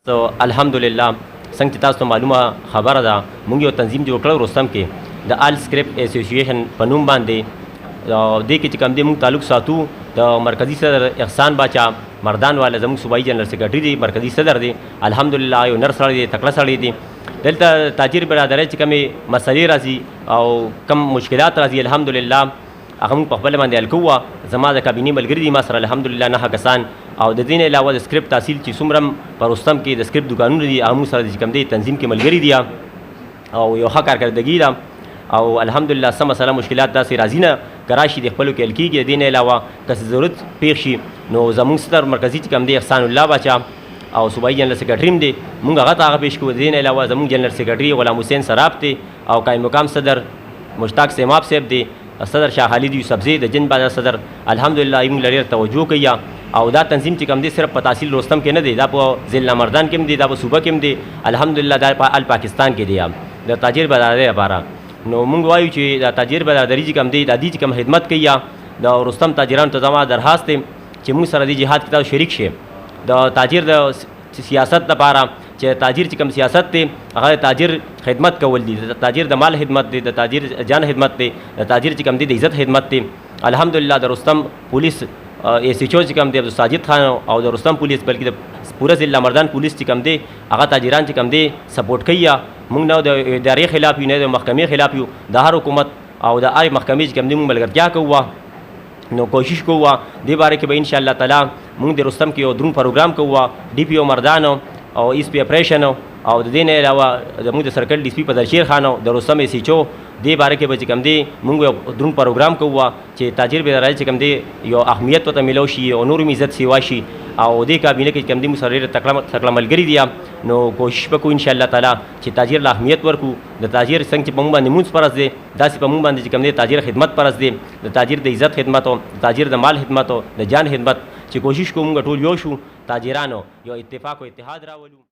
سو الحمدلله څنګه چې تاسو ته معلومه خبره ده موږ یو تنظیم جوړ کړو رستم کې د آل سکرپټ اسوسییشن په نوم باندې دې کې چې کوم دی موږ تعلق ساتو د مرکزی صدر احسان باچا مردان والا زموږ صوبایي جنرال سیکرټري دی مرکزی صدر دی الحمدلله یو نر سړی دی تکړه سړی دی دلته تاجر برادرۍ چې کومې مسلې راځي او کم مشکلات راځي الحمدلله هغه موږ په خپل باندې حل کوو زما د کابینې ملګري دي ما سره الحمدلله 9 کسان او د دې نه علاوه د سکرپټ تحصیل چې څومره په رستم کې د سکرپټ دکانونه دي هغه موږ سره چې کوم دی تنظیم کې ملګري دي او یو ښه کارکردګي ده او الحمدلله سم مسله مشکلات داسې راځي نه که راشي د خپلو کې حل کېږي د دې نه علاوه که ضرورت پیښ شي نو زموږ صدر مرکزي چې کوم دی احسان الله باچا او صوبایي جنرال سیکرټري هم دی موږ هغه ته هغه پیش کوو د دې نه علاوه زموږ جنرال سیکرټري غلام حسین سراب دی او قایم مقام صدر مشتاق سیماب صاحب دی صدر شاه خالد یوسفزی د جن بازار صدر الحمدلله موږ لري توجه کوي او دا تنظیم چې کوم دی صرف په تحصیل رستم کې نه دی دا په ضلع مردان کې هم دی دا په صوبه کې هم دی الحمدلله دا په پاکستان کې دی د تاجر برادرۍ لپاره نو موږ وایو چې د تاجر برادرۍ چې کوم دی د دې چې کوم خدمت کوي د رستم تاجرانو ته زما درخواست دی چې موږ سره د جهاد کې شریک شي د تاجر د سیاست لپاره چې تاجر چې کوم سیاست دی هغه تاجر خدمت کول دي د تاجر د مال خدمت دی د تاجر جان خدمت دی د تاجر چې کوم دی د عزت خدمت دی الحمدلله د رستم پولیس ایس ایچ او چې کوم دی عبد ساجد خان او د رستم پولیس بلکې د پوره ضلع مردان پولیس چې کوم دی هغه تاجران چې کوم دی سپورټ کوي موږ نه د ادارې خلاف یو نه د محکمې خلاف یو د هر حکومت او د هر محکمې چې کوم دی موږ ملګرتیا کوو نو کوشش کوو دې باره کې به ان شاء الله تعالی موږ د رستم کې یو درون پروګرام کوو ډي پی او مردان او ایس پی اپریشن او د دې نه علاوه زموږ د سرکل ډي پی پدرشیر خان او د رستم ایس ایچ او دې باره کې به چې کوم دی موږ یو درون پروګرام کوو چې تاجر برادرۍ چې کوم دی یو اهمیت ورته میلو شي او نور عزت سیوا شي او دې کابینه کې کوم دی موږ سره تکړه ملګري دي نو کوشش وکړو ان شاء الله تعالی چې تاجر له اهمیت ورکو د تاجر څنګه چې په موږ باندې مونږ فرض دی داسې په موږ باندې چې کوم دی تاجر خدمت فرض دی د تاجر د عزت خدمت او تاجر د مال خدمت او د جان خدمت چې کوشش کوو موږ ټول یو شو تاجرانو یو اتفاق او اتحاد راولو